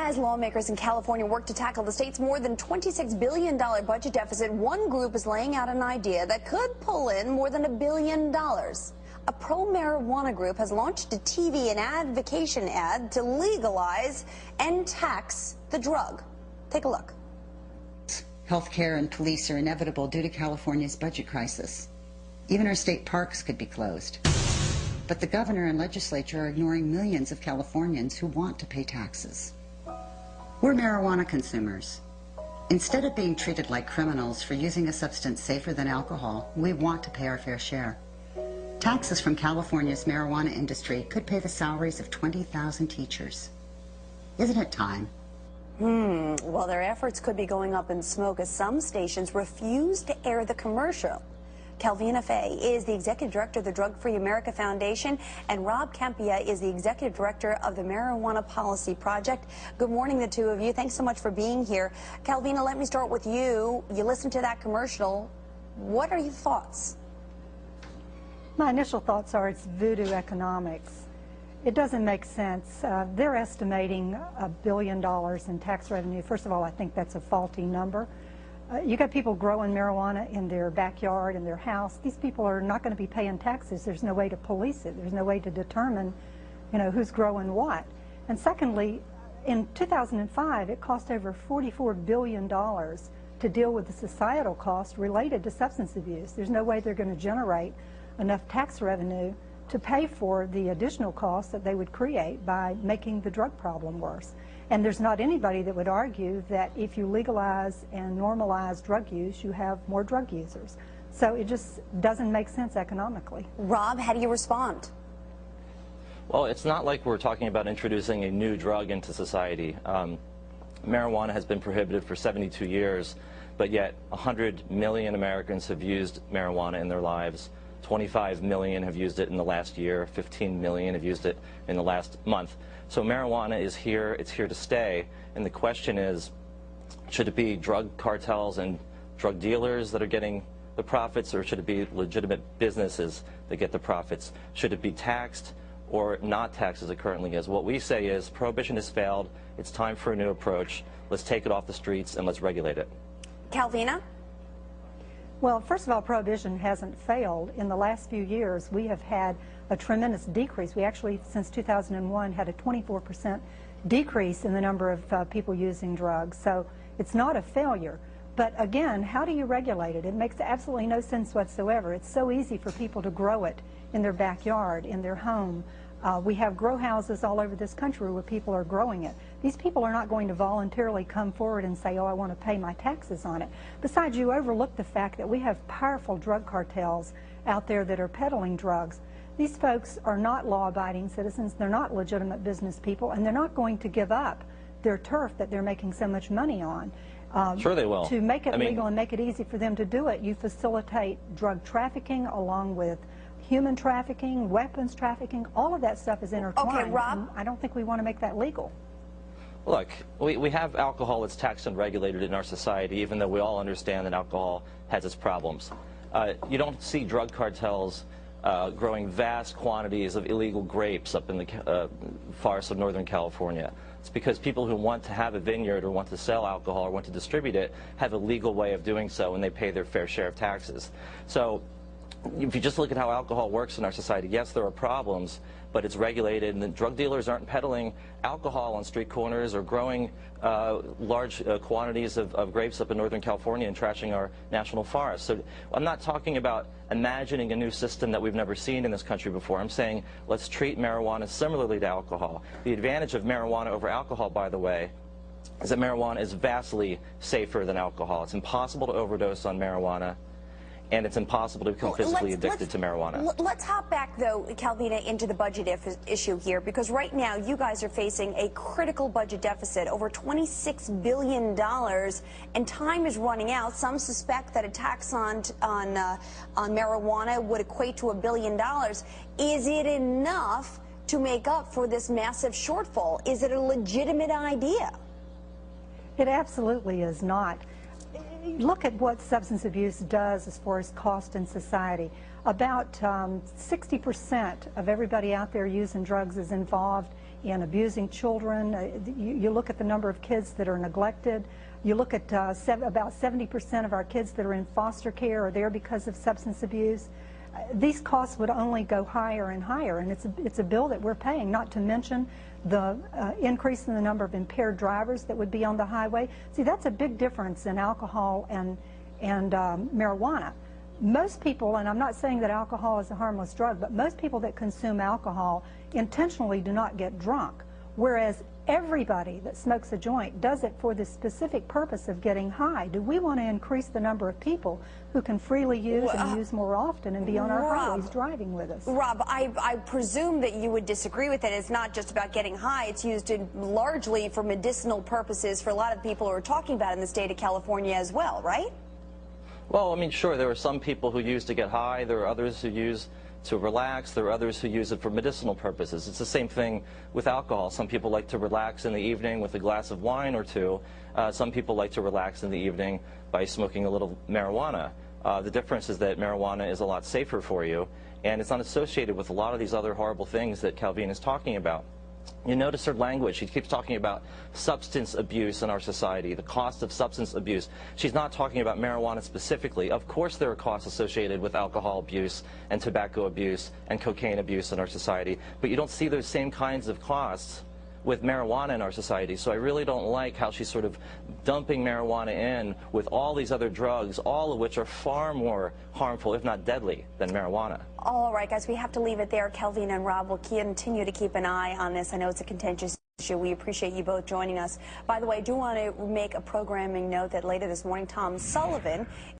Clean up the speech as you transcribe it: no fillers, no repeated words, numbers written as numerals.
As lawmakers in California work to tackle the state's more than $26 billion budget deficit, one group is laying out an idea that could pull in more than $1 billion. A pro-marijuana group has launched a TV and advocacy ad to legalize and tax the drug. Take a look. Healthcare and police are inevitable due to California's budget crisis. Even our state parks could be closed. But the governor and legislature are ignoring millions of Californians who want to pay taxes. We're marijuana consumers. Instead of being treated like criminals for using a substance safer than alcohol, we want to pay our fair share. Taxes from California's marijuana industry could pay the salaries of 20,000 teachers. Isn't it time? Well, their efforts could be going up in smoke as some stations refuse to air the commercial. Calvina Fay is the Executive Director of the Drug-Free America Foundation, and Rob Kampia is the Executive Director of the Marijuana Policy Project. Good morning, the two of you. Thanks so much for being here. Calvina, let me start with you. You listened to that commercial. What are your thoughts? My initial thoughts are it's voodoo economics. It doesn't make sense. They're estimating $1 billion in tax revenue. First of all, I think that's a faulty number. You got people growing marijuana in their backyard, in their house. These people are not going to be paying taxes. There's no way to police it. There's no way to determine, who's growing what. And secondly, in 2005, it cost over $44 billion to deal with the societal costs related to substance abuse. There's no way they're going to generate enough tax revenue to pay for the additional costs that they would create by making the drug problem worse. And there's not anybody that would argue that if you legalize and normalize drug use, you have more drug users. So it just doesn't make sense economically. Rob, how do you respond? Well, it's not like we're talking about introducing a new drug into society. Marijuana has been prohibited for 72 years, but yet 100 million Americans have used marijuana in their lives. 25 million have used it in the last year, 15 million have used it in the last month. So marijuana is here, it's here to stay, and the question is, should it be drug cartels and drug dealers that are getting the profits, or should it be legitimate businesses that get the profits? Should it be taxed or not taxed as it currently is? What we say is prohibition has failed, it's time for a new approach, let's take it off the streets and let's regulate it. Calvina? Well, first of all, prohibition hasn't failed. In the last few years, we have had a tremendous decrease. We actually, since 2001, had a 24% decrease in the number of people using drugs. So it's not a failure. But again, how do you regulate it? It makes absolutely no sense whatsoever. It's so easy for people to grow it in their backyard, in their home. We have grow houses all over this country where people are growing it. These people are not going to voluntarily come forward and say, oh, I want to pay my taxes on it. Besides, you overlook the fact that we have powerful drug cartels out there that are peddling drugs. These folks are not law-abiding citizens, they're not legitimate business people, and they're not going to give up their turf that they're making so much money on. Sure they will. To make it legal and make it easy for them to do it, you facilitate drug trafficking along with human trafficking, weapons trafficking, all of that stuff is intertwined. Okay, Rob? I don't think we want to make that legal. Look, we have alcohol that's taxed and regulated in our society, even though we all understand that alcohol has its problems. You don't see drug cartels growing vast quantities of illegal grapes up in the forests of Northern California. It's because people who want to have a vineyard or want to sell alcohol or want to distribute it have a legal way of doing so, and they pay their fair share of taxes. So if you just look at how alcohol works in our society, yes, there are problems, but it's regulated, and the drug dealers aren't peddling alcohol on street corners or growing large quantities of grapes up in Northern California and trashing our national forests. So I'm not talking about imagining a new system that we've never seen in this country before. I'm saying let's treat marijuana similarly to alcohol. The advantage of marijuana over alcohol, by the way, is that marijuana is vastly safer than alcohol. It's impossible to overdose on marijuana, and it's impossible to become physically addicted to marijuana. Let's hop back, though, Calvina, into the budget issue here, because right now you guys are facing a critical budget deficit, over $26 billion, and time is running out. Some suspect that a tax on marijuana would equate to $1 billion. Is it enough to make up for this massive shortfall? Is it a legitimate idea? It absolutely is not. Look at what substance abuse does as far as cost in society. About 60% of everybody out there using drugs is involved in abusing children. You look at the number of kids that are neglected. You look at about 70% of our kids that are in foster care are there because of substance abuse. These costs would only go higher and higher, and it's a bill that we're paying, not to mention the increase in the number of impaired drivers that would be on the highway. See, that's a big difference in alcohol and marijuana. Most people, and I'm not saying that alcohol is a harmless drug, but most people that consume alcohol intentionally do not get drunk, whereas everybody that smokes a joint does it for the specific purpose of getting high. Do we want to increase the number of people who can freely use and use more often and be on our highways driving with us? Rob, I presume that you would disagree with it. It's not just about getting high. It's used largely for medicinal purposes for a lot of people who are talking about in the state of California as well, right? Well, I mean, sure, there are some people who use to get high. There are others who use to relax. There are others who use it for medicinal purposes. It's the same thing with alcohol. Some people like to relax in the evening with a glass of wine or two. Some people like to relax in the evening by smoking a little marijuana. The difference is that marijuana is a lot safer for you, and it's not associated with a lot of these other horrible things that Calvin is talking about. You notice her language. She keeps talking about substance abuse in our society, the cost of substance abuse. She's not talking about marijuana specifically. Of course there are costs associated with alcohol abuse and tobacco abuse and cocaine abuse in our society, but you don't see those same kinds of costs with marijuana in our society. So I really don't like how she's sort of dumping marijuana in with all these other drugs, all of which are far more harmful, if not deadly, than marijuana. All right, guys, we have to leave it there. Kelvin and Rob will continue to keep an eye on this. I know it's a contentious issue. We appreciate you both joining us. By the way, I do want to make a programming note that later this morning, Tom Sullivan